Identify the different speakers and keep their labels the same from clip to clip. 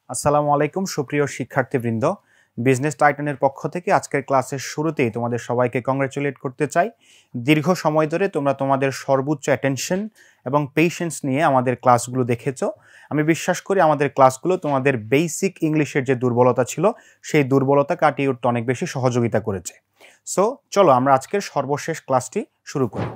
Speaker 1: আসসালামু আলাইকুম সুপ্রিয় শিক্ষার্থীবৃন্দ, বিজনেস টাইটানের পক্ষ থেকে আজকের ক্লাসের শুরুতেই তোমাদের সবাইকে কংগ্রেচুলেট করতে চাই। দীর্ঘ সময় ধরে তোমরা তোমাদের সর্বোচ্চ অ্যাটেনশন এবং পেশেন্স নিয়ে আমাদের ক্লাসগুলো দেখেছো। আমি বিশ্বাস করি আমাদের ক্লাসগুলো তোমাদের বেসিক ইংলিশের যে দুর্বলতা ছিল সেই দুর্বলতা কাটিয়ে উঠতে অনেক বেশি সহযোগিতা করেছে। সো চলো আমরা আজকের সর্বশেষ ক্লাসটি শুরু করি।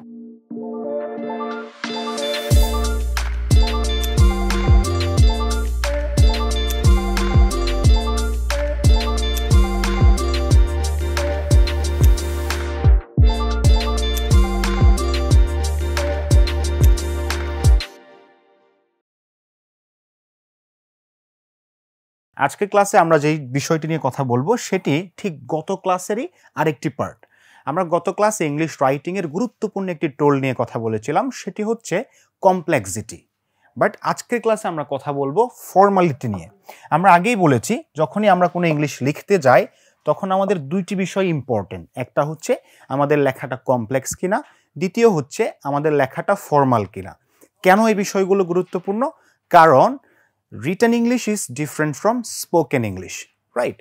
Speaker 1: আজকের ক্লাসে আমরা যেই বিষয়টি নিয়ে কথা বলবো সেটি ঠিক গত ক্লাসেরই আরেকটি পার্ট। আমরা গত ক্লাসে ইংলিশ রাইটিংয়ের গুরুত্বপূর্ণ একটি টোল নিয়ে কথা বলেছিলাম, সেটি হচ্ছে কমপ্লেক্সিটি। বাট আজকের ক্লাসে আমরা কথা বলবো ফর্মালিটি নিয়ে। আমরা আগেই বলেছি যখনই আমরা কোনো ইংলিশ লিখতে যাই তখন আমাদের দুইটি বিষয় ইম্পর্টেন্ট। একটা হচ্ছে আমাদের লেখাটা কমপ্লেক্স কিনা, দ্বিতীয় হচ্ছে আমাদের লেখাটা ফর্মাল কিনা। কেন এই বিষয়গুলো গুরুত্বপূর্ণ? কারণ written English is different from spoken English, right?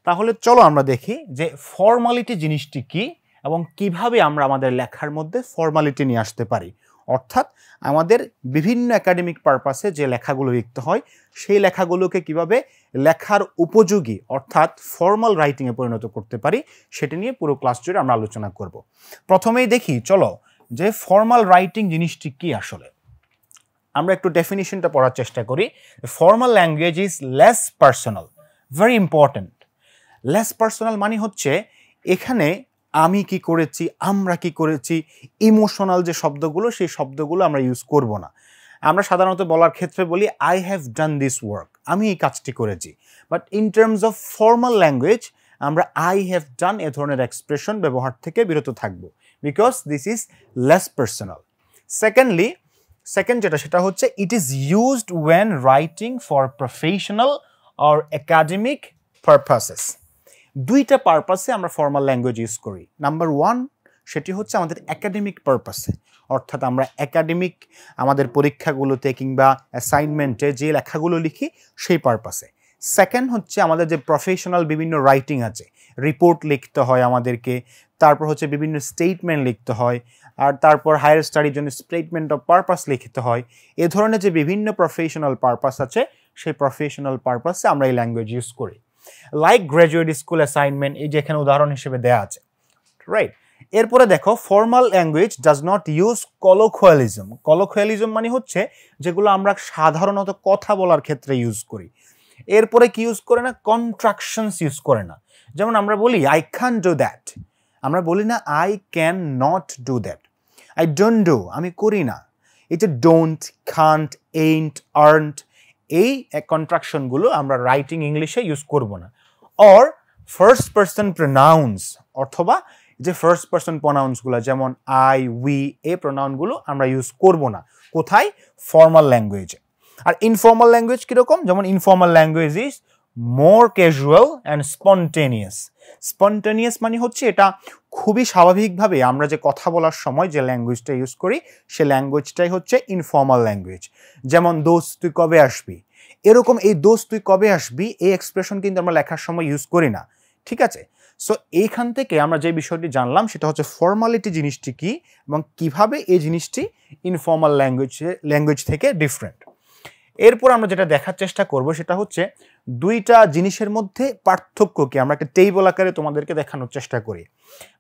Speaker 1: তাহলে চলো আমরা দেখি যে ফর্মালিটি জিনিসটি কি এবং কিভাবে আমরা আমাদের লেখার মধ্যে ফর্মালিটি নিয়ে আসতে পারি। অর্থাৎ আমাদের বিভিন্ন একাডেমিক পারপাসে যে লেখাগুলো লিখতে হয় সেই লেখাগুলোকে কিভাবে লেখার উপযোগী অর্থাৎ ফর্মাল রাইটিংয়ে পরিণত করতে পারি সেটি নিয়ে পুরো ক্লাস জুড়ে আমরা আলোচনা করব। প্রথমেই দেখি চলো যে ফর্মাল রাইটিং জিনিসটি কি আসলে। আমরা একটু ডেফিনিশনটা পড়ার চেষ্টা করি। Formal language is less personal, very important. Less personal মানে হচ্ছে এখানে আমি কি করেছি, আমরা কি করেছি, ইমোশনাল যে শব্দগুলো সেই শব্দগুলো আমরা ইউজ করব না। আমরা সাধারণত বলার ক্ষেত্রে বলি I have done this work, আমি এই কাজটি করেছি। But in terms of formal language আমরা আই হ্যাভ ডান এ ধরনের এক্সপ্রেশন ব্যবহার থেকে বিরত থাকব, because this is less personal. Second যেটা সেটা হচ্ছে it is used when writing for professional or academic purposes. দুইটা পারপাসে আমরা ফর্মাল ল্যাঙ্গুয়েজ ইউজ করি। নাম্বার ওয়ান সেটি হচ্ছে আমাদের একাডেমিক পারপাসে, অর্থাৎ আমরা একাডেমিক আমাদের পরীক্ষাগুলোতে কিংবা অ্যাসাইনমেন্টে যে লেখাগুলো লিখি সেই পারপাসে। সেকেন্ড হচ্ছে আমাদের যে প্রফেশনাল বিভিন্ন রাইটিং আছে, রিপোর্ট লিখতে হয় আমাদেরকে, তারপর হচ্ছে বিভিন্ন স্টেটমেন্ট লিখতে হয়, আর তারপর হায়ার স্টাডির জন্য স্টেটমেন্ট অফ পারপাস লিখতে হয়। এ ধরনের যে বিভিন্ন প্রফেশনাল পারপাস আছে সেই প্রফেশনাল পারপাসে আমরা এই ল্যাঙ্গুয়েজ ইউজ করি। লাইক গ্র্যাজুয়েট স্কুল অ্যাসাইনমেন্ট, এই যে এখানে উদাহরণ হিসেবে দেওয়া আছে, রাইট? এরপরে দেখো formal language does not use colloquialism. Colloquialism মানে হচ্ছে যেগুলো আমরা সাধারণত কথা বলার ক্ষেত্রে ইউজ করি। এরপরে কি ইউজ করে না? কন্ট্রাকশনস ইউজ করে না। যেমন আমরা বলি আই ক্যান ডু দ্যাট, আমরা বলি না I can not do that. I don't do, আমি করি না। এই যে ডোন্ট, কান্ট, এইন্ট, আর্নট, এই কন্ট্রাকশনগুলো আমরা রাইটিং ইংলিশে ইউজ করব না। অর ফার্স্ট পারসন প্রোনাউন্স, অথবা যে ফার্স্ট পারসন প্রোনাউন্সগুলো যেমন আই, উই, এই প্রোনাউনগুলো আমরা ইউজ করব না। কোথায়? ফর্মাল ল্যাঙ্গুয়েজে। আর ইনফর্মাল ল্যাঙ্গুয়েজ কীরকম? যেমন informal language is more casual and spontaneous. Spontaneous মানে হচ্ছে এটা খুবই স্বাভাবিকভাবে আমরা যে কথা বলার সময় যে ল্যাঙ্গুয়েজটা ইউজ করি সে ল্যাঙ্গুয়েজটাই হচ্ছে ইনফর্মাল ল্যাঙ্গুয়েজ। যেমন দোস্ত তুই কবে আসবি, এরকম এই দোস্ত তুই কবে আসবি এই এক্সপ্রেশন কিন্তু আমরা লেখার সময় ইউজ করি না, ঠিক আছে? সো এইখান থেকে আমরা যে বিষয়টি জানলাম সেটা হচ্ছে ফর্মালিটি জিনিসটি কি এবং কিভাবে এই জিনিসটি ইনফর্মাল ল্যাঙ্গুয়েজ থেকে ডিফারেন্ট। এরপর আমরা যেটা দেখার চেষ্টা করব সেটা হচ্ছে দুইটা জিনিসের মধ্যে পার্থক্য কি, আমরা একটা টেবল আকারে তোমাদেরকে দেখানোর চেষ্টা করি।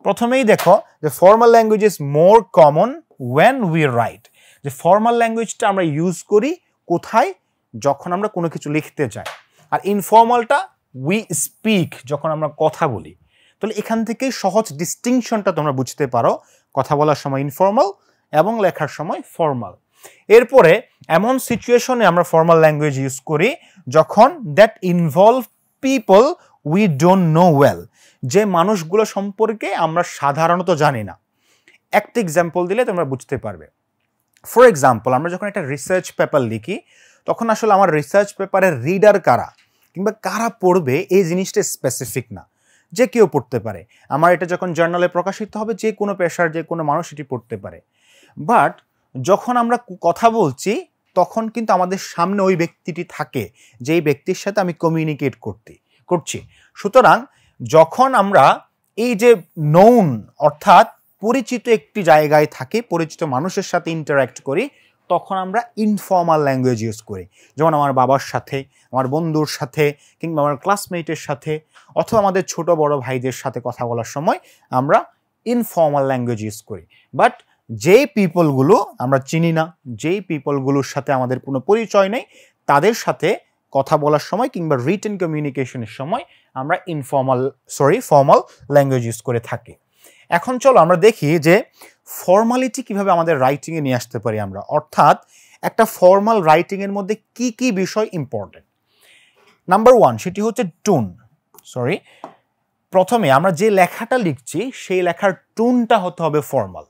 Speaker 1: প্রথমেই দেখো যে formal language is more common when we write. যে ফর্মাল ল্যাঙ্গুয়েজটা আমরা ইউজ করি কোথায়? যখন আমরা কোনো কিছু লিখতে চাই। আর ইনফর্মালটা উই স্পিক, যখন আমরা কথা বলি। তাহলে এখান থেকেই সহজ ডিস্টিংশনটা তোমরা বুঝতে পারো, কথা বলার সময় ইনফর্মাল এবং লেখার সময় ফর্মাল। এরপরে এমন সিচুয়েশনে আমরা ফর্মাল ল্যাঙ্গুয়েজ ইউজ করি যখন that involve people we don't know well, যে মানুষগুলো সম্পর্কে আমরা সাধারণত জানি না। একটা এক্সাম্পল দিলে তোমরা বুঝতে পারবে। ফর এক্সাম্পল, আমরা যখন একটা রিসার্চ পেপার লিখি তখন আসলে আমার রিসার্চ পেপারের রিডার কারা কিংবা কারা পড়বে এই জিনিসটা স্পেসিফিক না, যে কেউ পড়তে পারে। আমার এটা যখন জার্নালে প্রকাশিত হবে যে কোনো পেশার যে কোনো মানুষ এটি পড়তে পারে। বাট যখন আমরা কথা বলছি তখন কিন্তু আমাদের সামনে ওই ব্যক্তিটি থাকে যেই ব্যক্তির সাথে আমি কমিউনিকেট করছি। সুতরাং যখন আমরা এই যে নোন অর্থাৎ পরিচিত একটি জায়গায় থাকি, পরিচিত মানুষের সাথে ইন্টারাক্ট করি, তখন আমরা ইনফর্মাল ল্যাঙ্গুয়েজ ইউজ করি। যেমন আমার বাবার সাথে, আমার বন্ধুর সাথে, কিংবা আমার ক্লাসমেটের সাথে, অথবা আমাদের ছোট বড় ভাইদের সাথে কথা বলার সময় আমরা ইনফর্মাল ল্যাঙ্গুয়েজ ইউজ করি। বাট যেই পিপলগুলো আমরা চিনি না, যেই পিপলগুলোর সাথে আমাদের কোনো পরিচয় নেই, তাদের সাথে কথা বলার সময় কিংবা রিটেন কমিউনিকেশনের সময় আমরা ফর্মাল ল্যাঙ্গুয়েজ ইউজ করে থাকি। এখন চলো আমরা দেখি যে ফর্মালিটি কিভাবে আমাদের রাইটিংয়ে নিয়ে আসতে পারি আমরা, অর্থাৎ একটা ফর্মাল রাইটিংয়ের মধ্যে কি কি বিষয় ইম্পর্টেন্ট। নাম্বার 1 সেটি হচ্ছে টোন। প্রথমে আমরা যে লেখাটা লিখছি সেই লেখার টোনটা হতে হবে ফর্মাল।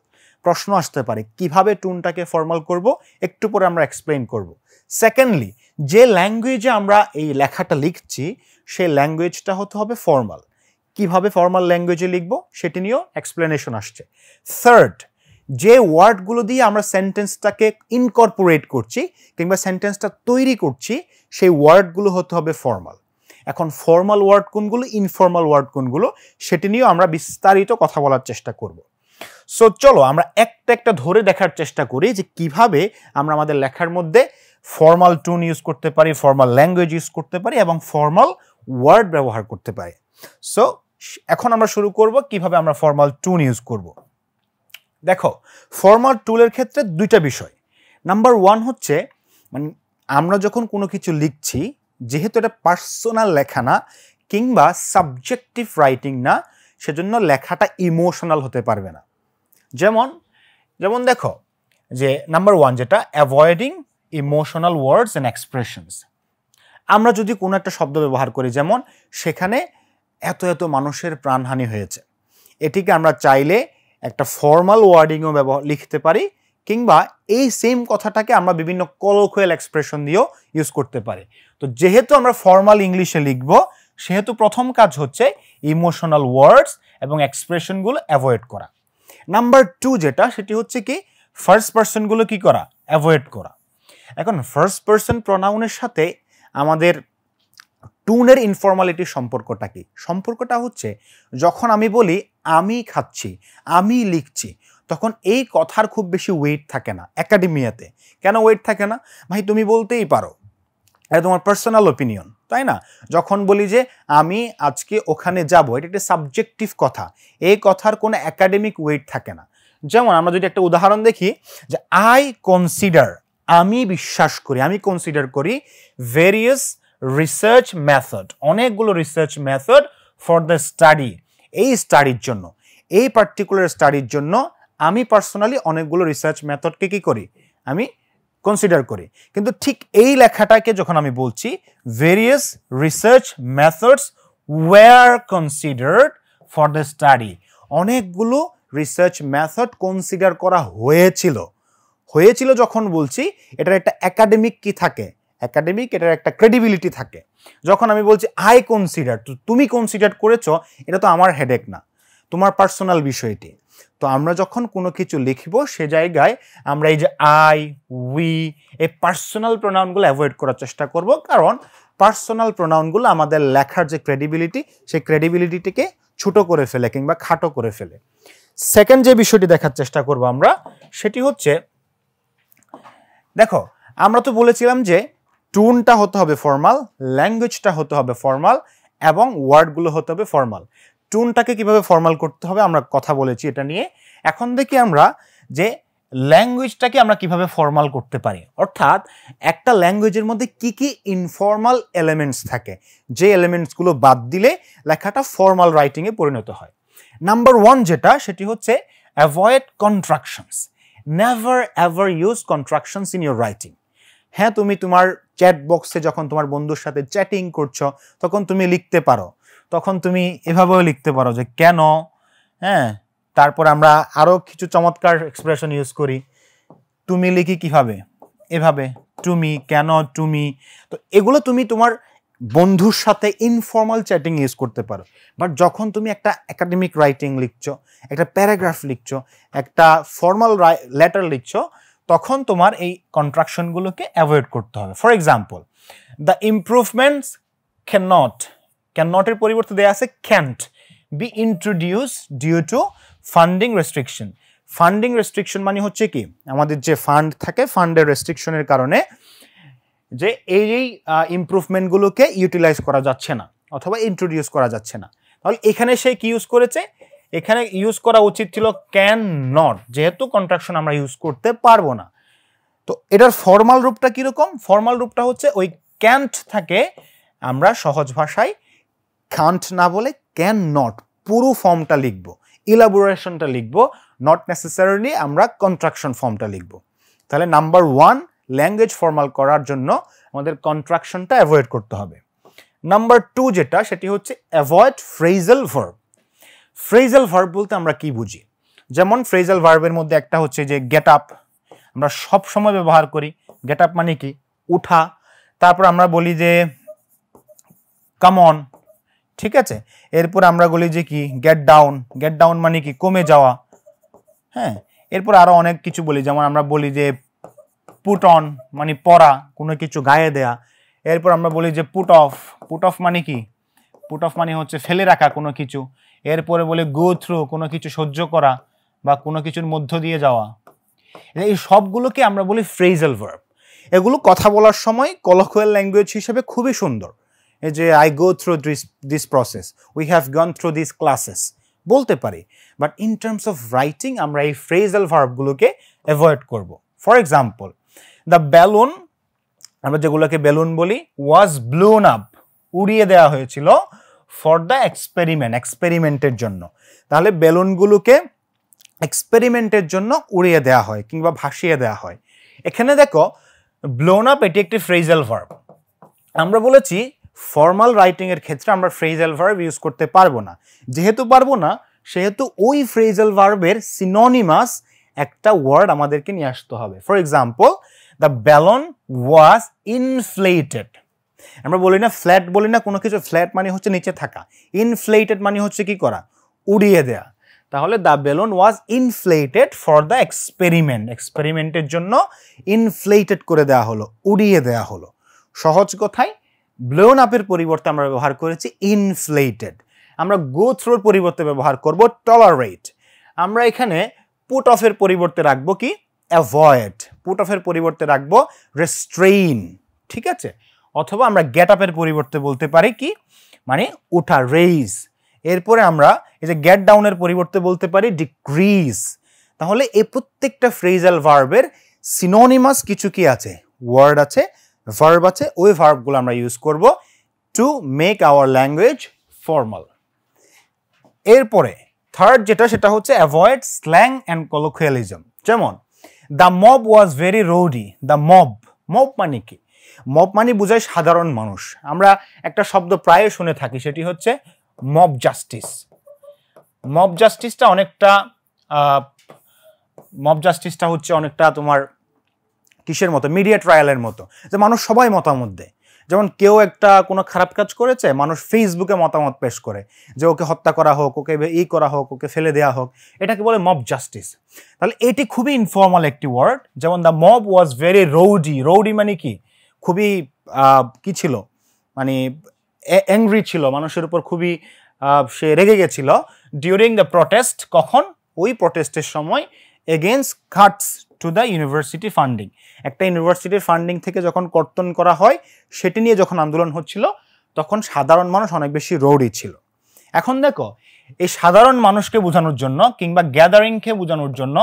Speaker 1: প্রশ্ন আসতে পারে কিভাবে টোনটাকে ফর্মাল করব, একটু পরে আমরা এক্সপ্লেইন করব। সেকেন্ডলি, যে ল্যাঙ্গুয়েজে আমরা এই লেখাটা লিখছি সেই ল্যাঙ্গুয়েজটা হতে হবে ফর্মাল। কিভাবে ফর্মাল ল্যাঙ্গুয়েজে লিখব সেটি নিয়েও এক্সপ্লেনেশন আসছে। থার্ড, যে ওয়ার্ডগুলো দিয়ে আমরা সেন্টেন্সটাকে ইনকর্পোরেট করছি কিংবা সেন্টেন্সটা তৈরি করছি সেই ওয়ার্ডগুলো হতে হবে ফর্মাল। এখন ফর্মাল ওয়ার্ড কোনগুলো, ইনফর্মাল ওয়ার্ড কোনগুলো, সেটি নিয়েও আমরা বিস্তারিত কথা বলার চেষ্টা করব। সো চলো আমরা একটা একটা ধরে দেখার চেষ্টা করি যে কিভাবে আমরা আমাদের লেখার মধ্যে ফর্মাল টোন ইউজ করতে পারি, ফর্মাল ল্যাঙ্গুয়েজ ইউজ করতে পারি এবং ফর্মাল ওয়ার্ড ব্যবহার করতে পারি। সো এখন আমরা শুরু করব কিভাবে আমরা ফর্মাল টোন ইউজ করব। দেখো, ফর্মাল টুলের ক্ষেত্রে দুইটা বিষয়। নাম্বার 1 হচ্ছে মানে আমরা যখন কোনো কিছু লিখছি, যেহেতু এটা পার্সোনাল লেখা না কিংবা সাবজেক্টিভ রাইটিং না, সেজন্য লেখাটা ইমোশনাল হতে পারবে না। যেমন দেখো যে নাম্বার 1 যেটা, avoiding emotional words and expressions. আমরা যদি কোনো একটা শব্দ ব্যবহার করি, যেমন সেখানে এত এত মানুষের প্রাণহানি হয়েছে, এটিকে আমরা চাইলে একটা ফর্মাল ওয়ার্ডিংও লিখতে পারি, কিংবা এই সেম কথাটাকে আমরা বিভিন্ন কলোকুয়াল এক্সপ্রেশন দিয়েও ইউজ করতে পারি। তো যেহেতু আমরা ফর্মাল ইংলিশে লিখব, সেহেতু প্রথম কাজ হচ্ছে ইমোশনাল ওয়ার্ডস এবং এক্সপ্রেশনগুলো অ্যাভয়েড করা। নাম্বার 2 যেটা, সেটি হচ্ছে কি ফার্স্ট পার্সনগুলো কি করা, অ্যাভয়েড করা। এখন ফার্স্ট পার্সন প্রোনাউনের সাথে আমাদের টুনের ইনফর্মালিটির সম্পর্কটা কি? সম্পর্কটা হচ্ছে যখন আমি বলি আমি খাচ্ছি, আমি লিখছি, তখন এই কথার খুব বেশি ওয়েট থাকে না একাডেমিয়াতে। কেন ওয়েট থাকে না? ভাই তুমি বলতেই পারো, এটা তোমার পার্সোনাল ওপিনিয়ন, তাই না? যখন বলি যে আমি আজকে ওখানে যাব, এটা একটা সাবজেক্টিভ কথা, এই কথার কোনো একাডেমিক ওয়েট থাকে না। যেমন আমরা যদি একটা উদাহরণ দেখি যে আই কনসিডার, আমি বিশ্বাস করি, আমি কনসিডার করি ভেরিয়াস রিসার্চ মেথড, অনেকগুলো research method for the study, এই স্টাডির জন্য, এই পার্টিকুলার স্টাডির জন্য আমি পার্সোনালি অনেকগুলো রিসার্চ মেথডকে কি করি, আমি কনসিডার করি। কিন্তু ঠিক এই লেখাটাকে যখন আমি বলছি various research methods were considered for the study, অনেকগুলো রিসার্চ মেথড কনসিডার করা হয়েছিল যখন বলছি, এটার একটা একাডেমিক কি থাকে, একাডেমিক এটার একটা ক্রেডিবিলিটি থাকে। যখন আমি বলছি আই কনসিডার, তো তুমি কনসিডার করেছো, এটা তো আমার হেডেক না, তোমার পার্সোনাল বিষয়টি। তো আমরা যখন কোনো কিছু লিখব সে জায়গায় আমরা এই যে আই, উই, এই পার্সোনাল প্রোনাউনগুলো অ্যাভয়েড করার চেষ্টা করব, কারণ পার্সোনাল প্রোনাউনগুলো আমাদের লেখার যে ক্রেডিবিলিটি, সেই ক্রেডিবিলিটিকে ছোট করে ফেলে কিংবা খাটো করে ফেলে। সেকেন্ড যে বিষয়টি দেখার চেষ্টা করব আমরা, সেটি হচ্ছে দেখো আমরা তো বলেছিলাম যে টোনটা হতে হবে ফর্মাল, ল্যাঙ্গুয়েজটা হতে হবে ফর্মাল এবং ওয়ার্ডগুলো হতে হবে ফর্মাল। টোনটাকে কিভাবে ফর্মাল করতে হবে আমরা কথা বলেছি এটা নিয়ে। এখন দেখি আমরা যে ল্যাঙ্গুয়েজটাকে আমরা কিভাবে ফর্মাল করতে পারি, অর্থাৎ একটা ল্যাঙ্গুয়েজের মধ্যে কি কি ইনফর্মাল এলিমেন্টস থাকে, যে এলিমেন্টসগুলো বাদ দিলে লেখাটা ফর্মাল রাইটিংয়ে পরিণত হয়। নাম্বার 1 যেটা, সেটি হচ্ছে avoid contractions. Never ever use contractions in your writing. হ্যাঁ, তুমি তোমার চ্যাট বক্সে যখন তোমার বন্ধুর সাথে চ্যাটিং করছো তখন তুমি লিখতে পারো, তখন তুমি এভাবেও লিখতে পারো যে কেন, হ্যাঁ, তারপর আমরা আরও কিছু চমৎকার এক্সপ্রেশন ইউজ করি। তুমি লিখি কিভাবে, এভাবে, তুমি, কেন, তুমি। তো এগুলো তুমি তোমার বন্ধুর সাথে ইনফর্মাল চ্যাটিং ইউজ করতে পারো। বাট যখন তুমি একটা একাডেমিক রাইটিং লিখছো, একটা প্যারাগ্রাফ লিখছো, একটা ফর্মাল লেটার লিখছো, তখন তোমার এই কন্ট্রাকশনগুলোকে অ্যাভয়েড করতে হবে। ফর এক্সাম্পল, দ্য ইমপ্রুভমেন্টস ক্যাননটের পরিবর্তে দেয়া আছে can't be introduce due to funding restriction. Funding restriction মানে হচ্ছে কি, আমাদের যে ফান্ড থাকে, ফান্ডের রেস্ট্রিকশনের কারণে যে এই ইমপ্রুভমেন্টগুলোকে ইউটিলাইজ করা যাচ্ছে না অথবা ইন্ট্রোডিউস করা যাচ্ছে না। তাহলে এখানে সে কি ইউজ করেছে, এখানে ইউজ করা উচিত ছিল ক্যান নট, যেহেতু কন্ট্রাকশন আমরা ইউজ করতে পারবো না। তো এটার ফর্মাল রূপটা কীরকম? ফর্মাল রূপটা হচ্ছে ওই ক্যান্ট থাকে আমরা সহজ ভাষায় কান্ট না বলে ক্যান নট পুরো ফর্মটা লিখবো, ইলাবোরেশনটা লিখবো, নট নেসেসারিলি আমরা কন্ট্রাকশন ফর্মটা লিখবো। তাহলে নাম্বার 1, ল্যাঙ্গুয়েজ ফর্মাল করার জন্য আমাদের কন্ট্রাকশনটা অ্যাভয়েড করতে হবে। নাম্বার 2 যেটা, সেটি হচ্ছে avoid phrasal verb. Phrasal verb বলতে আমরা কি বুঝি? যেমন ফ্রেজাল ভার্বের মধ্যে একটা হচ্ছে যে গেট আপ, আমরা সব সময় ব্যবহার করি। গেট আপ মানে কি? উঠা। তারপর আমরা বলি যে কাম অন, ঠিক আছে। এরপর আমরা বলি যে কি গেট ডাউন, গেট ডাউন মানে কি? কমে যাওয়া। হ্যাঁ, এরপর আরো অনেক কিছু বলি, যেমন আমরা বলি যে পুট অন মানে পরা, কোনো কিছু গায়ে দেয়া। এরপর আমরা বলি যে পুট অফ, পুট অফ মানে কি? পুট অফ মানে হচ্ছে ফেলে রাখা কোনো কিছু। এরপরে বলে গো থ্রু, কোনো কিছু সহ্য করা বা কোনো কিছুর মধ্য দিয়ে যাওয়া। এই সবগুলোকে আমরা বলি ফ্রেজাল ভার্ব। এগুলো কথা বলার সময় কলোকুয়াল ল্যাঙ্গুয়েজ হিসেবে খুবই সুন্দর। এই যে I go through this process, we have gone through this classes বলতে পারি, but in terms of writing আমরা এই ফ্রেজাল ভার্বগুলোকে অ্যাভয়েড করব। ফর এক্সাম্পল, দ্য ব্যালুন, আমরা যেগুলোকে বেলুন বলি, ওয়াজ ব্লোন আপ, উড়িয়ে দেওয়া হয়েছিল, ফর দ্য এক্সপেরিমেন্টের জন্য। তাহলে বেলুনগুলোকে এক্সপেরিমেন্টের জন্য উড়িয়ে দেওয়া হয় কিংবা ভাসিয়ে দেওয়া হয়। এখানে দেখো ব্লোন আপ এটি একটি ফ্রেজাল ভার্ব। আমরা বলেছি ফর্মাল রাইটিং এর ক্ষেত্রে আমরা ফ্রেজাল ভার্ব ইউজ করতে পারবো না। যেহেতু পারবো না, সেহেতু ওই ফ্রেজাল ভার্বের সিনোনিমাস একটা ওয়ার্ড আমাদেরকে নিয়ে আসতে হবে। For example, the Ballon was inflated. আমরা বলি না ফ্ল্যাট, বলি না কোনো কিছু ফ্ল্যাট মানে হচ্ছে নিচে থাকা, ইনফ্লেটেড মানে হচ্ছে কি করা? উড়িয়ে দেয়া। তাহলে the balloon was inflated for the এক্সপেরিমেন্টের জন্য ইনফ্লেটেড করে দেওয়া হলো, উড়িয়ে দেওয়া হলো। সহজ কথায় ব্লোন আপের পরিবর্তে আমরা ব্যবহার করেছি ইনফ্লেটেড। আমরা গো থ্রুর পরিবর্তে ব্যবহার করব টলারেট। আমরা এখানে পুট অফের পরিবর্তে রাখবো কি? অ্যাভয়েড। পুট অফের পরিবর্তে রাখবো রেস্ট্রেইন, ঠিক আছে। অথবা আমরা গেট আপের পরিবর্তে বলতে পারি কি? মানে উঠা, রেইজ। এরপরে আমরা এই যে গেট ডাউনের পরিবর্তে বলতে পারি ডিক্রিজ। তাহলে এই প্রত্যেকটা ফ্রেজাল ভার্বের সিনোনিমাস কিছু কি আছে? ওয়ার্ড আছে, ভার্ব আছে। ওই ভার্বগুলো আমরা ইউজ করব to make our language formal. এরপরে থার্ড যেটা, সেটা হচ্ছে অ্যাভয়েড স্ল্যাং অ্যান্ড কলোকুয়ালিজম। যেমন the mob was very rowdy. The mob মানে কি? মব মানে বোঝায় সাধারণ মানুষ। আমরা একটা শব্দ প্রায় শুনে থাকি, সেটি হচ্ছে মব জাস্টিস। মব জাস্টিসটা হচ্ছে অনেকটা তোমার কিসের মতো? মিডিয়া ট্রায়ালের মতো, যে মানুষ সবাই মতামত দেয়। যেমন কেউ একটা কোনো খারাপ কাজ করেছে, মানুষ ফেসবুকে মতামত পেশ করে যে ওকে হত্যা করা হোক, ওকে করা হোক, ওকে ফেলে দেওয়া হোক। এটাকে বলে মব জাস্টিস। তাহলে এটি খুবই ইনফর্মাল একটি ওয়ার্ড। যেমন দ্য মব ওয়াজ ভেরি রৌডি। রৌডি মানে কি? খুবই কি ছিল? মানে অ্যাংরি ছিল, মানুষের উপর খুবই সে রেগে গেছিল। ডিউরিং দ্য প্রটেস্ট, কখন? ওই প্রটেস্টের সময়, against Katz to the university funding. একটা ইউনিভার্সিটির ফান্ডিং থেকে যখন কর্তন করা হয়, সেটি নিয়ে যখন আন্দোলন হচ্ছিল, তখন সাধারণ মানুষ অনেক বেশি রৌডি ছিল। এখন দেখো, এই সাধারণ মানুষকে বোঝানোর জন্য কিংবা গ্যাদারিংকে বোঝানোর জন্য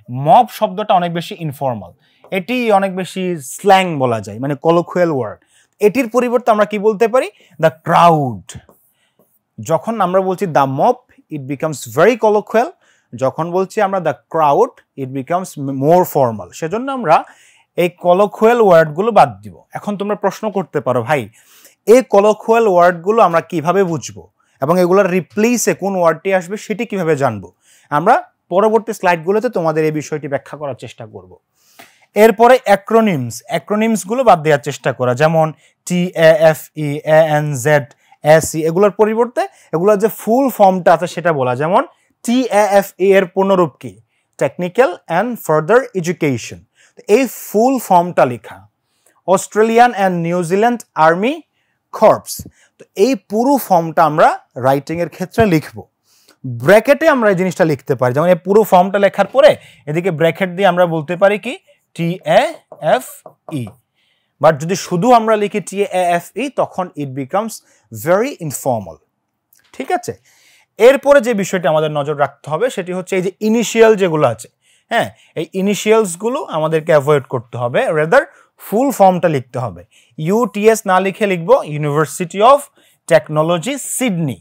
Speaker 1: মব শব্দটা অনেক বেশি ইনফর্মাল, এটি অনেক বেশি স্ল্যাং বলা যায়, মানে কলোকুয়াল ওয়ার্ড। এটির পরিবর্তে আমরা কি বলতে পারি? The crowd. যখন আমরা বলছি the mob, it becomes very colloquial. যখন বলছি আমরা the crowd, it becomes more formal. সেজন্য আমরা এই কলোকুয়াল ওয়ার্ডগুলো বাদ দিব। এখন তোমরা প্রশ্ন করতে পারো, ভাই এই কলোকুয়াল ওয়ার্ডগুলো আমরা কিভাবে বুঝবো এবং এগুলোর রিপ্লেসে কোন ওয়ার্ডটি আসবে সেটি কিভাবে জানবো? আমরা পরবর্তী স্লাইডগুলোতে তোমাদের এই বিষয়টি ব্যাখ্যা করার চেষ্টা করব। এরপরে অ্যাক্রোনিমসগুলো বাদ দেওয়ার চেষ্টা করা, যেমন TAFE, ANZ, SE, এগুলোর পরিবর্তে এগুলোর যে ফুল ফর্মটা আছে সেটা বলা। যেমন TAFE এর পূর্ণরূপ কি? Technical and further education. এই ফুল ফর্মটা লেখা, Australian and New Zealand army corps. তো এই পুরো ফর্মটা আমরা রাইটিং এর ক্ষেত্রে লিখব। ব্র্যাকেটে আমরা এই জিনিসটা লিখতে পারি, যেমন এই পুরো ফর্মটা লেখার পরে এদিকে ব্র্যাকেট দিয়ে আমরা বলতে পারি কি TAFE। বাট যদি শুধু আমরা লিখি TAFE তখন ইট বিকামস ভেরি ইনফর্মাল। ঠিক আছে, এরপরে যে বিষয়টা আমাদের নজর রাখতে হবে সেটি হচ্ছে এই যে ইনিশিয়াল যেগুলো আছে, হ্যাঁ, এই ইনিশিয়ালসগুলো আমাদেরকে অ্যাভয়েড করতে হবে, রেদার ফুল ফর্মটা লিখতে হবে। UTS না লিখে লিখব ইউনিভার্সিটি অফ টেকনোলজি সিডনি।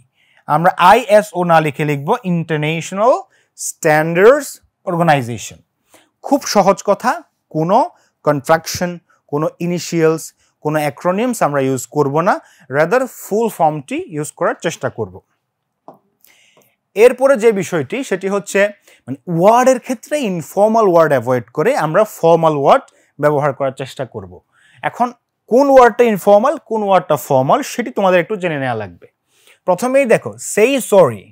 Speaker 1: আমরা ISO না লিখে লিখব ইন্টারন্যাশনাল স্ট্যান্ডার্ডস অর্গানাইজেশন। খুব সহজ কথা, কোনো কন্ট্রাকশন, কোনো ইনিশিয়ালস, কোনো অ্যাক্রোনিমস আমরা ইউজ করব না, রেদার ফুল ফর্মটি ইউজ করার চেষ্টা করব। এরপরে যে বিষয়টি সেটি হচ্ছে মানে ওয়ার্ডের ক্ষেত্রে ইনফর্মাল ওয়ার্ড অ্যাভয়েড করে আমরা ফর্মাল ওয়ার্ড ব্যবহার করার চেষ্টা করব। এখন কোন ওয়ার্ডটা ইনফর্মাল, কোন ওয়ার্ডটা ফর্মাল সেটি তোমাদের একটু জেনে নেওয়া লাগবে। প্রথমেই দেখো, সেই সরি।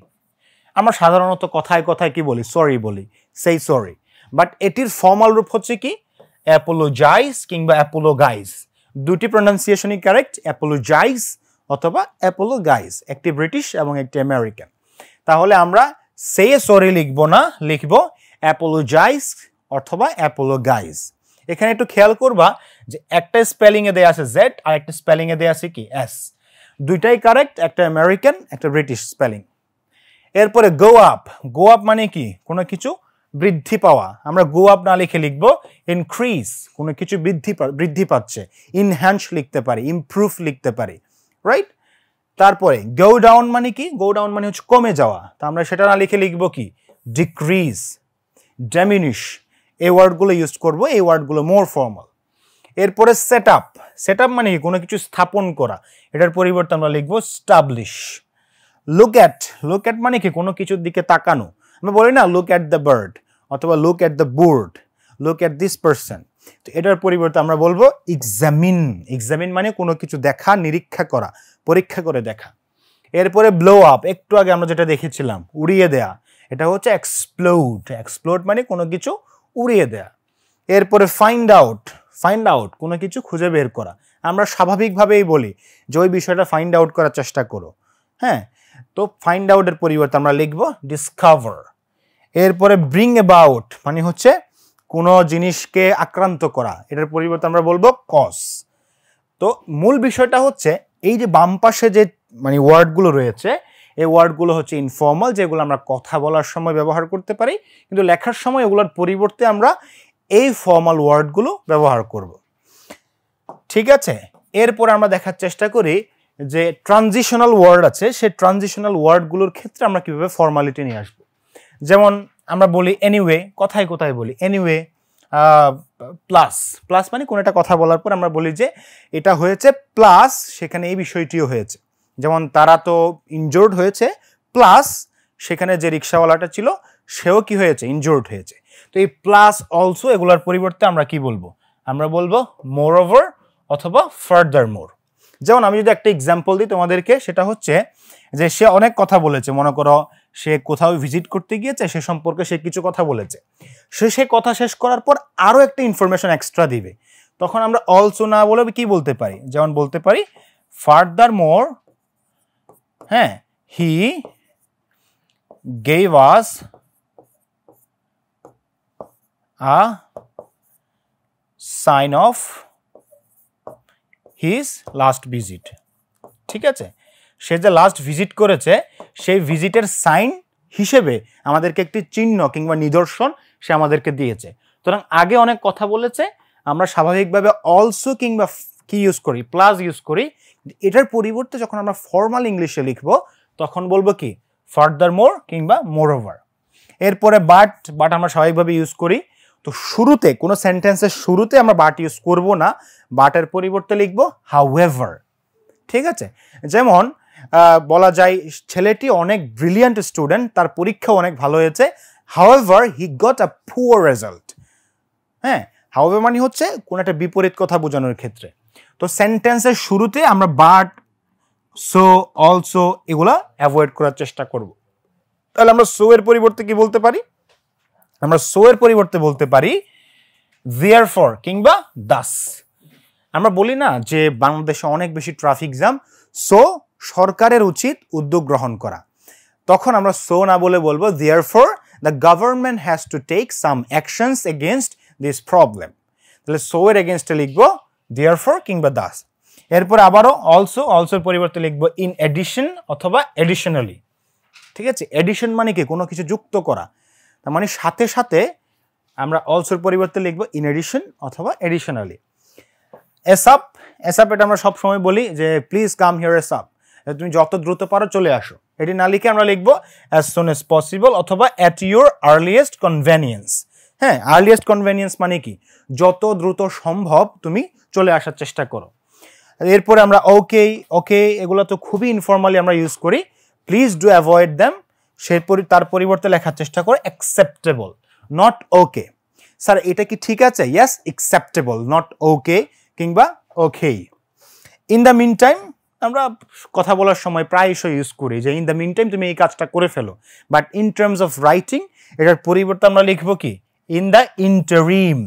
Speaker 1: আমরা সাধারণত কথায় কথায় কি বলি, সরি বলি, সেই সরি। বাট এটির ফর্মাল রূপ হচ্ছে কি অ্যাপোলোজাইজ কিংবা অ্যাপোলোগাইজ। দুটি প্রনাউন্সিয়েশনই কারেক্ট, অ্যাপোলোজাইজ অথবা অ্যাপোলোগাইজ, একটি ব্রিটিশ এবং একটি আমেরিকান। তাহলে আমরা সে সরি লিখব না, লিখব অ্যাপোলোজাইজ অথবা অ্যাপোলোগাইজ। এখানে একটু খেয়াল করবা যে একটা স্পেলিংয়ে দেয়া আছে জেড আর একটা স্পেলিংয়ে দেয়া আছে কি এস, দুইটাই কারেক্ট, একটা আমেরিকান একটা ব্রিটিশ স্পেলিং। এরপরে গো আপ। গো আপ মানে কি কোনো কিছু বৃদ্ধি পাওয়া, আমরা গো আপ না লিখে লিখব ইনক্রিজ, কোনো কিছু বৃদ্ধি পাচ্ছে। ইনহ্যান্স লিখতে পারি, ইমপ্রুভ লিখতে পারি, রাইট। তারপরে গো ডাউন মানে কি, গো ডাউন মানে হচ্ছে কমে যাওয়া, তা আমরা সেটা না লিখে লিখব কি ডিক্রিজ, ডেমিনিশ। এই ওয়ার্ডগুলো ইউজ করব, এই ওয়ার্ডগুলো মোর ফর্মাল। এরপরে সেট আপ। সেট আপ মানে কি কোনো কিছু স্থাপন করা, এটার পরিবর্তে আমরা লিখব establish. Look at. Look at মানে কি কোনো কিছুর দিকে তাকানো, আমরা বলি না লুক অ্যাট দ্য বার্ড অথবা look at the board, look at this person. তো এটার পরিবর্তে আমরা বলবো এক্সামিন। এক্সামিন মানে কোনো কিছু দেখা, নিরীক্ষা করা, পরীক্ষা করে দেখা। এরপরে ব্লো আপ, একটু আগে আমরা যেটা দেখেছিলাম উড়িয়ে দেয়া, এটা হচ্ছে এক্সপ্লোড। এক্সপ্লোড মানে কোনো কিছু উড়িয়ে দেয়া। এরপরে ফাইন্ড আউট। ফাইন্ড আউট কোনো কিছু খুঁজে বের করা, আমরা স্বাভাবিকভাবেই বলি যে ওই বিষয়টা ফাইন্ড আউট করার চেষ্টা করো, হ্যাঁ। তো ফাইন্ড আউটের পরিবর্তে আমরা লিখব ডিসকভার। এরপরে ব্রিং অ্যাবাউট মানে হচ্ছে কোনো জিনিসকে আক্রান্ত করা, এটার পরিবর্তে আমরা বলবো কজ। তো মূল বিষয়টা হচ্ছে এই যে বাম পাশে যে মানে ওয়ার্ডগুলো রয়েছে, এই ওয়ার্ডগুলো হচ্ছে ইনফর্মাল, যেগুলো আমরা কথা বলার সময় ব্যবহার করতে পারি, কিন্তু লেখার সময় এগুলোর পরিবর্তে আমরা এই ফর্মাল ওয়ার্ডগুলো ব্যবহার করব। ঠিক আছে, এরপর আমরা দেখার চেষ্টা করি যে ট্রানজিশনাল ওয়ার্ড আছে, সেই ট্রানজিশনাল ওয়ার্ডগুলোর ক্ষেত্রে আমরা কিভাবে ফর্মালিটি নিয়ে আসবো। যেমন আমরা বলি এনিওয়ে, কথায় কোথায় বলি এনিওয়ে। প্লাস। প্লাস মানে কোনো একটা কথা বলার পর আমরা বলি যে এটা হয়েছে প্লাস সেখানে এই বিষয়টিও হয়েছে। যেমন তারা তো ইনজোর্ড হয়েছে, প্লাস সেখানে যে রিক্সাওয়ালাটা ছিল সেও কি হয়েছে, ইনজোর্ড হয়েছে। তো এই প্লাস অলসো এগুলোর পরিবর্তে আমরা কি বলবো, আমরা বলবো মোর ওভার অথবা ফার্দার মোর। যেমন আমি যদি একটা এক্সাম্পল দিই তোমাদেরকে, সেটা হচ্ছে যে সে অনেক কথা বলেছে, মনে করো সে কোথাও ভিজিট করতে গিয়েছে, সে সম্পর্কে সে কিছু কথা বলেছে, সে কথা শেষ করার পর আরও একটা ইনফরমেশন এক্সট্রা দিবে, তখন আমরা অলসো না বলে কি বলতে পারি, যেমন বলতে পারি ফার্দার মোর, হ্যাঁ, he gave us a sign of his last visit. ঠিক আছে, সে যে লাস্ট ভিজিট করেছে সেই ভিজিটের সাইন হিসেবে আমাদেরকে একটি চিহ্ন কিংবা নিদর্শন সে আমাদেরকে দিয়েছে। সুতরাং আগে অনেক কথা বলেছে, আমরা স্বাভাবিকভাবে অলসো কিংবা কি ইউজ করি, প্লাস ইউজ করি। এটার পরিবর্তে যখন আমরা ফর্মাল ইংলিশে লিখব তখন বলবো কি ফার্দার মোর কিংবা মোর ওভার। এরপরে বাট। বাট আমরা স্বাভাবিকভাবে ইউজ করি, তো শুরুতে কোনো সেন্টেন্সের শুরুতে আমরা বাট ইউজ করব না, বাটের পরিবর্তে লিখব হাউএভার। ঠিক আছে, যেমন বলা যায় ছেলেটি অনেক ব্রিলিয়ান্ট স্টুডেন্ট, তার পরীক্ষা অনেক ভালো হয়েছে, however he got a poor result. হ্যাঁ, হাউএভার মানে হচ্ছে কোন একটা বিপরীত কথা বোঝানোর ক্ষেত্রে। তো সেন্টেন্সের শুরুতে আমরা বাট, সো, অলসো এগুলা অ্যাভয়েড করার চেষ্টা করব। তাহলে আমরা সো এর পরিবর্তে কি বলতে পারি, আমরা সো এর পরিবর্তে বলতে পারি therefore কিংবা thus। আমরা বলি না যে বাংলাদেশে অনেক বেশি ট্রাফিক জ্যাম, সো সরকারের উচিত উদ্যোগ গ্রহণ করা, তখন আমরা সো না বলে বলবো therefore the government has to take some actions against this problem। তাহলে সো এর এগেইনস্টে লিখবো therefore কিংবা thus। এরপর আবারও অলসোর পরিবর্তে লিখবো in addition অথবা additionally। ঠিক আছে, এডিশন মানে কি কোনো কিছু যুক্ত করা, তার মানে সাথে সাথে আমরা অলসোর পরিবর্তে লিখবো in addition অথবা additionally। এসআপ এটা আমরা সব সময় বলি যে প্লিজ কাম হিয়ার এসআপ, তুমি যত দ্রুত পারো চলে আসো। এটি না লিখে আমরা লিখবো as soon as possible অথবা at your earliest convenience। হ্যাঁ, আর্লিয়েস্ট কনভেনিয়েন্স মানে কি যত দ্রুত সম্ভব তুমি চলে আসার চেষ্টা করো। এরপরে আমরা ওকে এগুলো তো খুবই ইনফর্মালি আমরা ইউজ করি, প্লিজ ডু অ্যাভয়েড দ্যাম। তার পরিবর্তে লেখার চেষ্টা করো অ্যাকসেপ্টেবল, নট ওকে। স্যার এটা কি ঠিক আছে? ইয়েস, অ্যাকসেপ্টেবল, নট ওকে কিংবা ওকে। ইন দ্য মিন টাইম আমরা কথা বলার সময় প্রায়শই ইউজ করি যে ইন দ্য মিন টাইম তুমি এই কাজটা করে ফেলো, but in terms of writing এটার পরিবর্তে আমরা লিখবো কি ইন দ্য ইন্টারিম।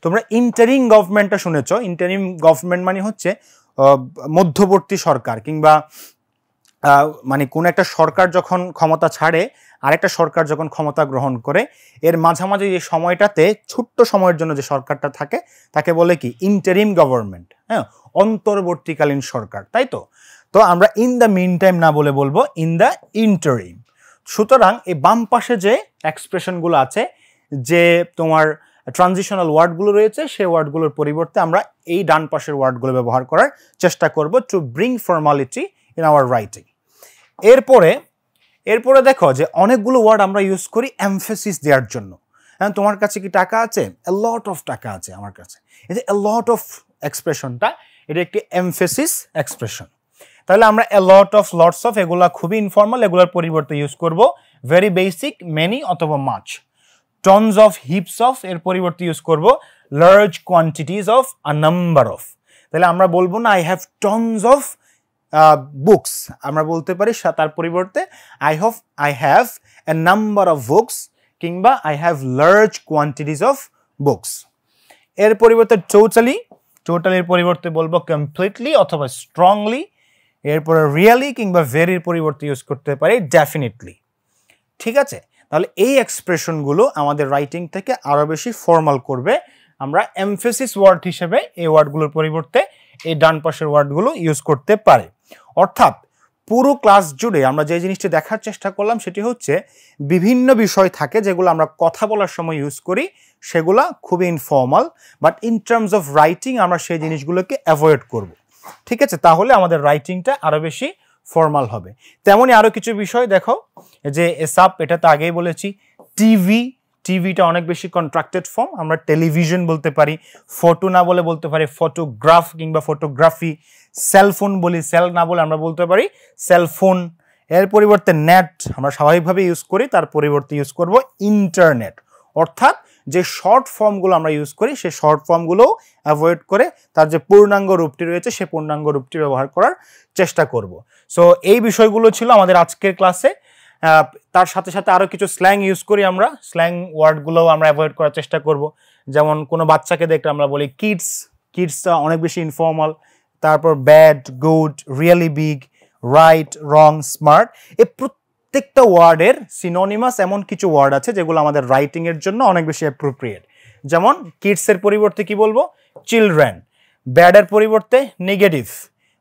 Speaker 1: তোমরা ইন্টারিম গভর্নমেন্টটা শুনেছ, ইন্টারিম গভর্নমেন্ট মানে হচ্ছে মধ্যবর্তী সরকার কিংবা মানে কোন একটা সরকার যখন ক্ষমতা ছাড়ে আরেকটা সরকার যখন ক্ষমতা গ্রহণ করে, এর মাঝামাঝি যে সময়টাতে ছোট্ট সময়ের জন্য যে সরকারটা থাকে তাকে বলে কি ইন্টারিম গভর্নমেন্ট। হ্যাঁ, অন্তর্বর্তীকালীন সরকার, তাই তো। তো আমরা ইন দ্য মিন টাইম না বলে বলবো ইন দ্য ইন্টারিম। সুতরাং এই বাম পাশে যে এক্সপ্রেশনগুলো আছে, যে তোমার ট্রানজিশনাল ওয়ার্ডগুলো রয়েছে, সেই ওয়ার্ডগুলোর পরিবর্তে আমরা এই ডান পাশের ওয়ার্ডগুলো ব্যবহার করার চেষ্টা করব to bring formality in our writing. এরপরে দেখো যে অনেকগুলো ওয়ার্ড আমরা ইউজ করি এমফেসিস দেওয়ার জন্য। হ্যাঁ, তোমার কাছে কি টাকা আছে? এ লট অফ টাকা আছে আমার কাছে। এই যে এ লট অফ এক্সপ্রেশনটা, এটা একটি এমফেসিস এক্সপ্রেশন। তাহলে আমরা a lot of, lots of এগুলা খুবই ইনফর্মাল, এগুলোর পরিবর্তে ইউজ করব ভেরি বেসিক, মেনি অথবা much. Tons of, heaps of এর পরিবর্তে ইউজ করব large quantities of, a number of. তাহলে আমরা বলবো না I have tons of books, আমরা বলতে পারি তার পরিবর্তে I have a number of books কিংবা I have large quantities of books. এর পরিবর্তে টোটালির পরিবর্তে বলবো কমপ্লিটলি অথবা স্ট্রংলি। এরপরে রিয়েলি কিংবা ভেরির পরিবর্তে ইউজ করতে পারি ডেফিনেটলি। ঠিক আছে, তাহলে এই এক্সপ্রেশনগুলো আমাদের রাইটিং থেকে আরো বেশি ফর্মাল করবে। আমরা এমফেসিস ওয়ার্ড হিসেবে এই ওয়ার্ডগুলোর পরিবর্তে এই ডান পাশের ওয়ার্ডগুলো ইউজ করতে পারে। অর্থাৎ পুরো ক্লাস জুড়ে আমরা যে জিনিসটি দেখার চেষ্টা করলাম সেটি হচ্ছে বিভিন্ন বিষয় থাকে যেগুলো আমরা কথা বলার সময় ইউজ করি, সেগুলা খুবই informal, but in terms of writing আমরা সেই জিনিসগুলোকে অ্যাভয়েড করব। ঠিক আছে, তাহলে আমাদের রাইটিংটা আরো বেশি ফর্মাল হবে। তেমনই আরো কিছু বিষয় দেখো, যে এসআপ এটা তো আগেই বলেছি। টিভিটা অনেক বেশি কন্ট্রাক্টেড ফর্ম, আমরা টেলিভিশন বলতে পারি। ফটো না বলে বলতে পারি ফটোগ্রাফ কিংবা ফটোগ্রাফি। সেলফোন বলি, সেল না বলে আমরা বলতে পারি সেলফোন। এর পরিবর্তে নেট আমরা স্বাভাবিকভাবে ইউজ করি, তার পরিবর্তে ইউজ করব ইন্টারনেট। অর্থাৎ যে শর্ট ফর্মগুলো আমরা ইউজ করি সেই শর্ট ফর্মগুলোও অ্যাভয়েড করে তার যে পূর্ণাঙ্গ রূপটি রয়েছে সেই পূর্ণাঙ্গ রূপটি ব্যবহার করার চেষ্টা করব। সো এই বিষয়গুলো ছিল আমাদের আজকের ক্লাসে। তার সাথে সাথে আরও কিছু স্ল্যাং ইউজ করি আমরা, স্ল্যাং ওয়ার্ডগুলোও আমরা অ্যাভয়েড করার চেষ্টা করব। যেমন কোনো বাচ্চাকে দেখলে আমরা বলি কিডসটা অনেক বেশি ইনফর্মাল। তারপর bad, good, really big, right, wrong, smart, এই প্রত্যেকটা ওয়ার্ডের সিনোনিমাস এমন কিছু ওয়ার্ড আছে যেগুলো আমাদের রাইটিং এর জন্য অনেক বেশি অ্যাপ্রোপ্রিয়েট। যেমন কিডসের পরিবর্তে কি বলবো? চিলড্রেন। ব্যাডের পরিবর্তে নেগেটিভ,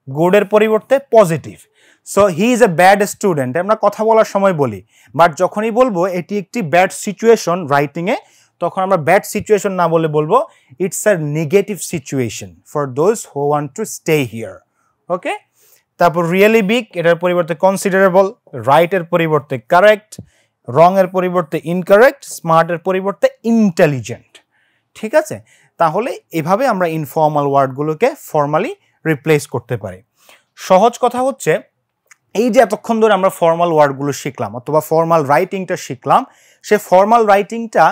Speaker 1: গুডের পরিবর্তে positive. So he is a bad student আমরা কথা বলার সময় বলি, বাট যখনই বলবো এটি একটি ব্যাড সিচুয়েশন রাইটিংয়ে, তখন আমরা ব্যাড সিচুয়েশন না বলে বলবো it's a negative situation for those who want to stay here. Okay, তারপর রিয়েলি বিগ, এটার পরিবর্তে কনসিডারেবল, রাইটের পরিবর্তে কারেক্ট, রং এর পরিবর্তে ইনকারেক্ট, স্মার্টের পরিবর্তে ইন্টেলিজেন্ট। ঠিক আছে, তাহলে এভাবে আমরা ইনফর্মাল ওয়ার্ডগুলোকে ফর্মালি রিপ্লেস করতে পারি। সহজ কথা হচ্ছে এই যে এতক্ষণ ধরে আমরা ফর্মাল ওয়ার্ডগুলো শিখলাম অথবা ফর্মাল রাইটিংটা শিখলাম, সে ফর্মাল রাইটিংটা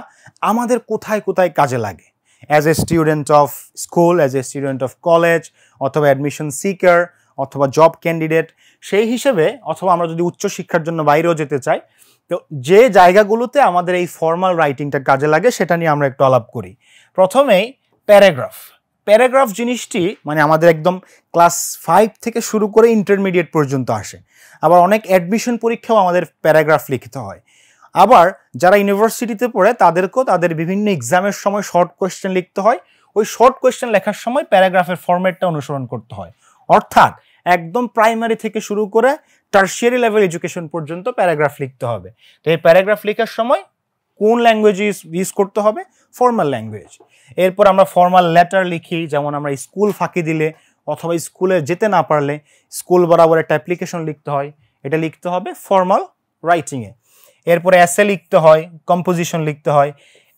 Speaker 1: আমাদের কোথায় কোথায় কাজে লাগে as a student of school, as a student of college, অথবা অ্যাডমিশন সিকার, অথবা জব ক্যান্ডিডেট, সেই হিসেবে, অথবা আমরা যদি উচ্চশিক্ষার জন্য বাইরেও যেতে চাই, তো যে জায়গাগুলোতে আমাদের এই ফর্মাল রাইটিংটা কাজে লাগে সেটা নিয়ে আমরা একটু আলাপ করি। প্রথমেই প্যারাগ্রাফ। প্যারাগ্রাফ জিনিসটি মানে আমাদের একদম ক্লাস 5 থেকে শুরু করে ইন্টারমিডিয়েট পর্যন্ত আসে। আবার অনেক অ্যাডমিশন পরীক্ষাও আমাদের প্যারাগ্রাফ লিখতে হয়। আবার যারা ইউনিভার্সিটিতে পড়ে তাদেরকেও তাদের বিভিন্ন এক্সামের সময় শর্ট কোয়েশ্চেন লিখতে হয়। ওই শর্ট কোয়েশ্চেন লেখার সময় প্যারাগ্রাফের ফরম্যাটটা অনুসরণ করতে হয়। অর্থাৎ একদম প্রাইমারি থেকে শুরু করে টারশিয়ারি লেভেল এডুকেশন পর্যন্ত প্যারাগ্রাফ লিখতে হবে। তো এই প্যারাগ্রাফ লেখার সময় কোন ল্যাঙ্গুয়েজ ইউজ করতে হবে? Formal language. এরপর আমরা ফর্মাল লেটার লিখি, যেমন আমরা স্কুল ফাঁকি দিলে অথবা স্কুলে যেতে না পারলে স্কুল বরাবর একটা অ্যাপ্লিকেশন লিখতে হয়, এটা লিখতে হবে ফর্মাল রাইটিংয়ে। এরপরে এসে লিখতে হয়, কম্পোজিশন লিখতে হয়।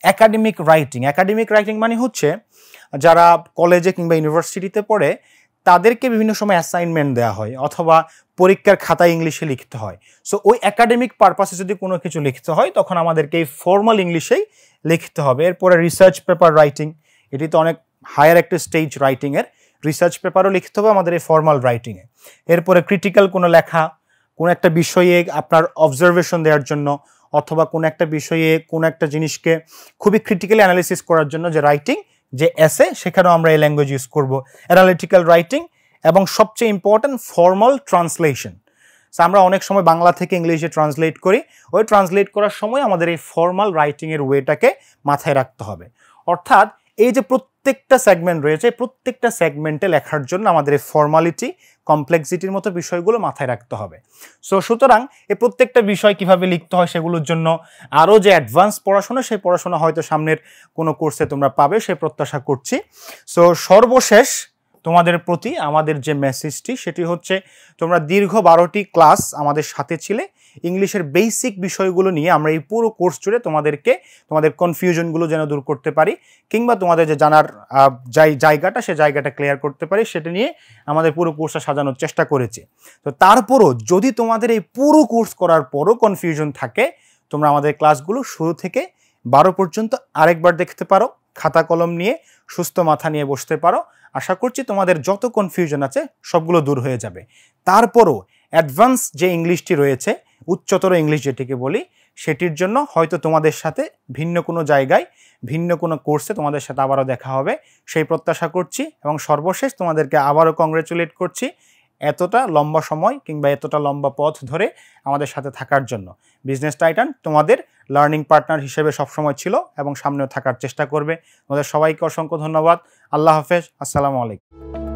Speaker 1: একাডেমিক রাইটিং, একাডেমিক রাইটিং মানে হচ্ছে যারা কলেজে কিংবা ইউনিভার্সিটিতে পড়ে তাদেরকে বিভিন্ন সময় অ্যাসাইনমেন্ট দেওয়া হয় অথবা পরীক্ষার খাতায় ইংলিশে লিখতে হয়। সো ওই একাডেমিক পারপাসে যদি কোনো কিছু লিখতে হয় তখন আমাদেরকে এই ফর্মাল ইংলিশেই লিখতে হবে। এরপরে রিসার্চ পেপার রাইটিং, এটি তো অনেক হায়ার একটা স্টেজ রাইটিংয়ের, রিসার্চ পেপারও লিখতে হবে আমাদের এই ফর্মাল রাইটিংয়ে। এরপরে ক্রিটিক্যাল কোনো লেখা, কোনো একটা বিষয়ে আপনার অবজারভেশন দেওয়ার জন্য অথবা কোনো একটা বিষয়ে কোনো একটা জিনিসকে খুবই ক্রিটিক্যালি অ্যানালিসিস করার জন্য যে রাইটিং, যে এসে, সেখানেও আমরা এই ল্যাঙ্গুয়েজ ইউজ করব, অ্যানালিটিক্যাল রাইটিং। এবং সবচেয়ে ইম্পর্ট্যান্ট ফর্মাল ট্রান্সলেশন। সো আমরা অনেক সময় বাংলা থেকে ইংলিশে ট্রান্সলেট করি, ওই ট্রান্সলেট করার সময় আমাদের এই ফর্মাল রাইটিংয়ের ওয়েটাকে মাথায় রাখতে হবে। অর্থাৎ এই যে প্রত্যেকটা সেগমেন্ট রয়েছে, প্রত্যেকটা সেগমেন্টে লেখার জন্য আমাদের এই ফর্মালিটি, কমপ্লেক্সিটির মতো বিষয়গুলো মাথায় রাখতে হবে। সো সুতরাং এই প্রত্যেকটা বিষয় কিভাবে লিখতে হয় সেগুলোর জন্য আরও যে অ্যাডভান্স পড়াশোনা, সেই পড়াশোনা হয়তো সামনের কোনো কোর্সে তোমরা পাবে, সে প্রত্যাশা করছি। সো সর্বশেষ তোমাদের প্রতি আমাদের যে মেসেজটি সেটি হচ্ছে, তোমরা দীর্ঘ 12টি ক্লাস আমাদের সাথে ছিলে। ইংলিশের বেসিক বিষয়গুলো নিয়ে আমরা এই পুরো কোর্স জুড়ে তোমাদের কনফিউশনগুলো যেন দূর করতে পারি, কিংবা তোমাদের যে জানার জায়গাটা, সে জায়গাটা ক্লিয়ার করতে পারি, সেটা নিয়ে আমাদের পুরো কোর্সটা সাজানোর চেষ্টা করেছি। তো তারপরও যদি তোমাদের এই পুরো কোর্স করার পরও কনফিউশন থাকে, তোমরা আমাদের ক্লাসগুলো শুরু থেকে 12 পর্যন্ত আরেকবার দেখতে পারো, খাতা কলম নিয়ে সুস্থ মাথা নিয়ে বসতে পারো। আশা করছি তোমাদের যত কনফিউশন আছে সবগুলো দূর হয়ে যাবে। তারপরও অ্যাডভান্স যে ইংলিশটি রয়েছে, উচ্চতর ইংলিশ যেটিকে বলি, সেটির জন্য হয়তো তোমাদের সাথে ভিন্ন কোনো জায়গায়, ভিন্ন কোনো কোর্সে তোমাদের সাথে আবারও দেখা হবে, সেই প্রত্যাশা করছি। এবং সর্বশেষ তোমাদেরকে আবারও কংগ্রেচুলেট করছি এতটা লম্বা সময় কিংবা এতটা লম্বা পথ ধরে আমাদের সাথে থাকার জন্য। বিজনেস টাইটান তোমাদের লার্নিং পার্টনার হিসেবে সবসময় ছিল এবং সামনেও থাকার চেষ্টা করবে। তোমাদের সবাইকে অসংখ্য ধন্যবাদ। আল্লাহ হাফেজ, আসসালামু আলাইকুম।